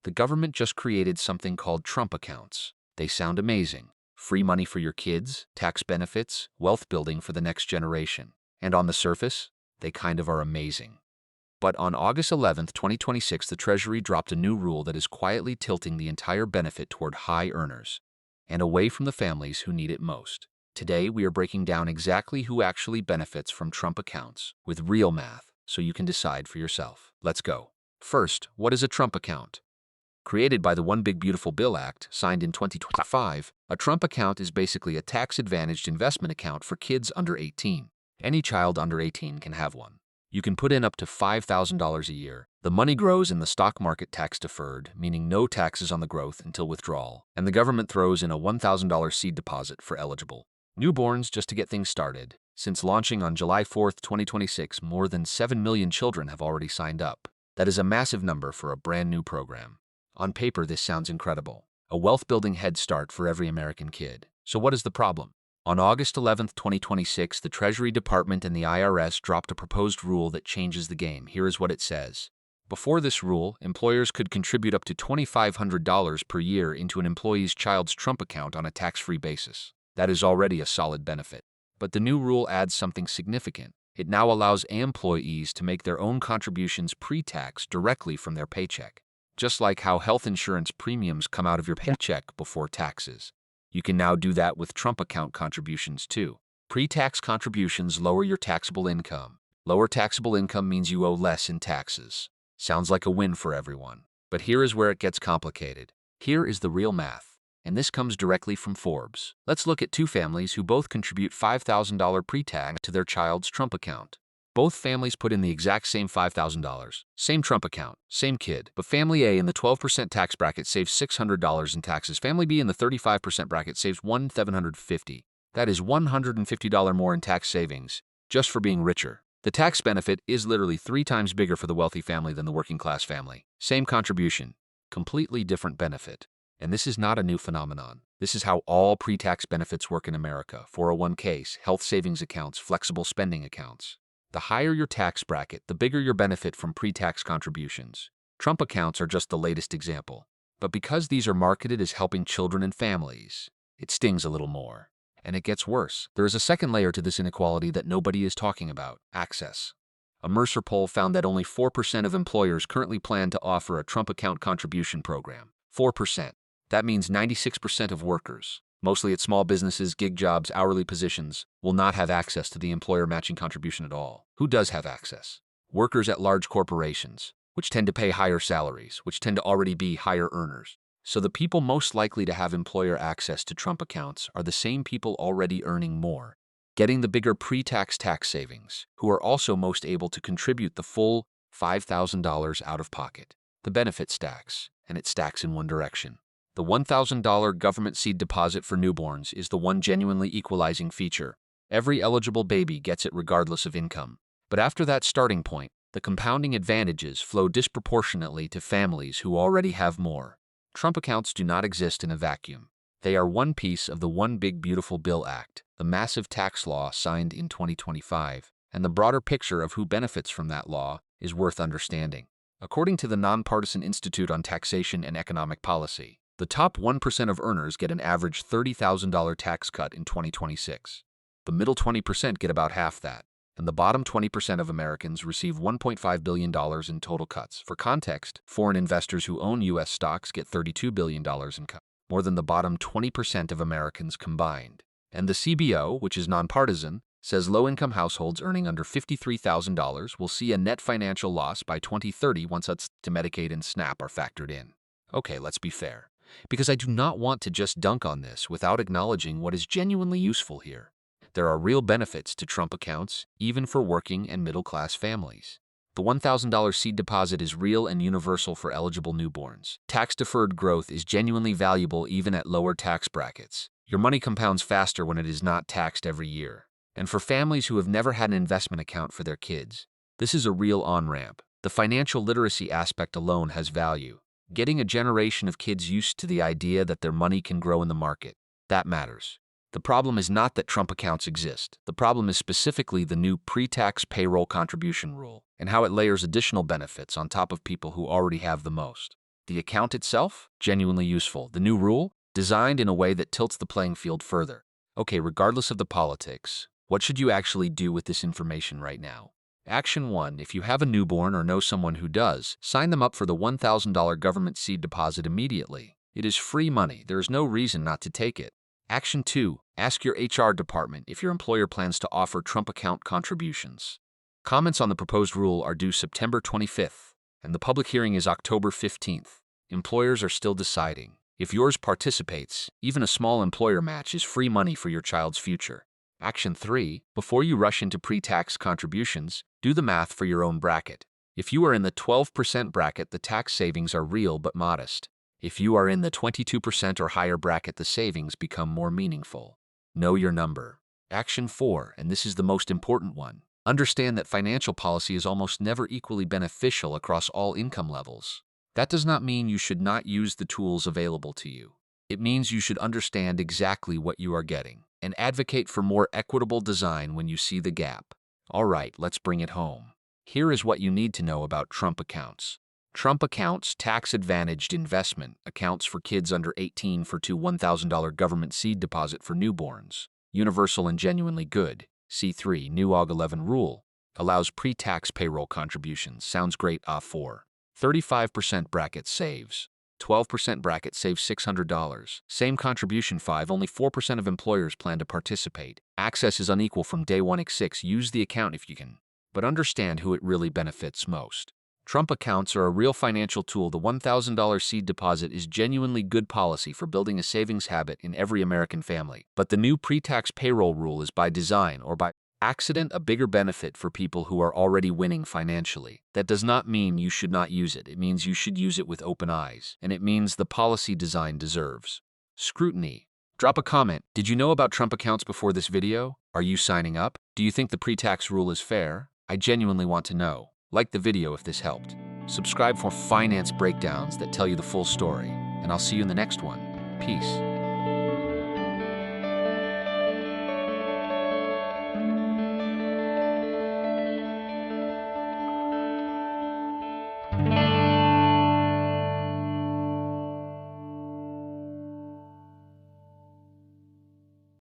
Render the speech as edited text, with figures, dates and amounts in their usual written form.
The government just created something called Trump accounts. They sound amazing. Free money for your kids, tax benefits, wealth building for the next generation. And on the surface, they kind of are amazing. But on August 11th, 2026, the Treasury dropped a new rule that is quietly tilting the entire benefit toward high earners and away from the families who need it most. Today, we are breaking down exactly who actually benefits from Trump accounts with real math so you can decide for yourself. Let's go. First, what is a Trump account? Created by the One Big Beautiful Bill Act, signed in 2025, a Trump account is basically a tax-advantaged investment account for kids under 18. Any child under 18 can have one. You can put in up to $5,000 a year. The money grows in the stock market tax-deferred, meaning no taxes on the growth until withdrawal, and the government throws in a $1,000 seed deposit for eligible newborns just to get things started. Since launching on July 4th, 2026, more than 7 million children have already signed up. That is a massive number for a brand new program. On paper, this sounds incredible. A wealth-building head start for every American kid. So what is the problem? On August 11th, 2026, the Treasury Department and the IRS dropped a proposed rule that changes the game. Here is what it says. Before this rule, employers could contribute up to $2,500 per year into an employee's child's Trump account on a tax-free basis. That is already a solid benefit. But the new rule adds something significant. It now allows employees to make their own contributions pre-tax directly from their paycheck. Just like how health insurance premiums come out of your paycheck before taxes. You can now do that with Trump account contributions too. Pre-tax contributions lower your taxable income. Lower taxable income means you owe less in taxes. Sounds like a win for everyone. But here is where it gets complicated. Here is the real math. And this comes directly from Forbes. Let's look at two families who both contribute $5,000 pre-tax to their child's Trump account. Both families put in the exact same $5,000. Same Trump account, same kid. But family A in the 12% tax bracket saves $600 in taxes. Family B in the 35% bracket saves $1,750. That is $150 more in tax savings, just for being richer. The tax benefit is literally 3 times bigger for the wealthy family than the working class family. Same contribution, completely different benefit. And this is not a new phenomenon. This is how all pre-tax benefits work in America. 401ks, health savings accounts, flexible spending accounts. The higher your tax bracket, the bigger your benefit from pre-tax contributions. Trump accounts are just the latest example. But because these are marketed as helping children and families, it stings a little more. And it gets worse. There is a second layer to this inequality that nobody is talking about: access. A Mercer poll found that only 4% of employers currently plan to offer a Trump account contribution program. 4%. That means 96% of workers, mostly at small businesses, gig jobs, hourly positions, will not have access to the employer matching contribution at all. Who does have access? Workers at large corporations, which tend to pay higher salaries, which tend to already be higher earners. So the people most likely to have employer access to Trump accounts are the same people already earning more, getting the bigger pre-tax tax savings, who are also most able to contribute the full $5,000 out of pocket. The benefit stacks, and it stacks in one direction. The $1,000 government seed deposit for newborns is the one genuinely equalizing feature. Every eligible baby gets it regardless of income. But after that starting point, the compounding advantages flow disproportionately to families who already have more. Trump accounts do not exist in a vacuum. They are one piece of the One Big Beautiful Bill Act, the massive tax law signed in 2025, and the broader picture of who benefits from that law is worth understanding. According to the Nonpartisan Institute on Taxation and Economic Policy, the top 1% of earners get an average $30,000 tax cut in 2026. The middle 20% get about half that, and the bottom 20% of Americans receive $1.5 billion in total cuts. For context, foreign investors who own U.S. stocks get $32 billion in cuts, more than the bottom 20% of Americans combined. And the CBO, which is nonpartisan, says low-income households earning under $53,000 will see a net financial loss by 2030 once cuts to Medicaid and SNAP are factored in. Okay, let's be fair, because I do not want to just dunk on this without acknowledging what is genuinely useful here. There are real benefits to Trump accounts, even for working and middle-class families. The $1,000 seed deposit is real and universal for eligible newborns. Tax-deferred growth is genuinely valuable even at lower tax brackets. Your money compounds faster when it is not taxed every year. And for families who have never had an investment account for their kids, this is a real on-ramp. The financial literacy aspect alone has value. Getting a generation of kids used to the idea that their money can grow in the market, that matters. The problem is not that Trump accounts exist. The problem is specifically the new pre-tax payroll contribution rule and how it layers additional benefits on top of people who already have the most. The account itself? Genuinely useful. The new rule? Designed in a way that tilts the playing field further. Okay, regardless of the politics, what should you actually do with this information right now? Action 1. If you have a newborn or know someone who does, sign them up for the $1,000 government seed deposit immediately. It is free money. There is no reason not to take it. Action 2. Ask your HR department if your employer plans to offer Trump account contributions. Comments on the proposed rule are due September 25th, and the public hearing is October 15th. Employers are still deciding. If yours participates, even a small employer match is free money for your child's future. Action 3. Before you rush into pre-tax contributions, do the math for your own bracket. If you are in the 12% bracket, the tax savings are real but modest. If you are in the 22% or higher bracket, the savings become more meaningful. Know your number. Action 4, and this is the most important one. Understand that financial policy is almost never equally beneficial across all income levels. That does not mean you should not use the tools available to you. It means you should understand exactly what you are getting and advocate for more equitable design when you see the gap. All right, let's bring it home. Here is what you need to know about Trump accounts. Trump accounts, tax-advantaged investment, accounts for kids under 18 for two $1,000 government seed deposit for newborns. Universal and genuinely good. C3, new Aug 11 rule. Allows pre-tax payroll contributions. Sounds great, 4. 35% bracket saves. 12% bracket saves $600. Same contribution 5, only 4% of employers plan to participate. Access is unequal from day 1. X6, use the account if you can. But understand who it really benefits most. Trump accounts are a real financial tool. The $1,000 seed deposit is genuinely good policy for building a savings habit in every American family. But the new pre-tax payroll rule is by design or by accident a bigger benefit for people who are already winning financially. That does not mean you should not use it. It means you should use it with open eyes. And it means the policy design deserves scrutiny. Drop a comment. Did you know about Trump accounts before this video? Are you signing up? Do you think the pre-tax rule is fair? I genuinely want to know. Like the video if this helped. Subscribe for finance breakdowns that tell you the full story. And I'll see you in the next one. Peace.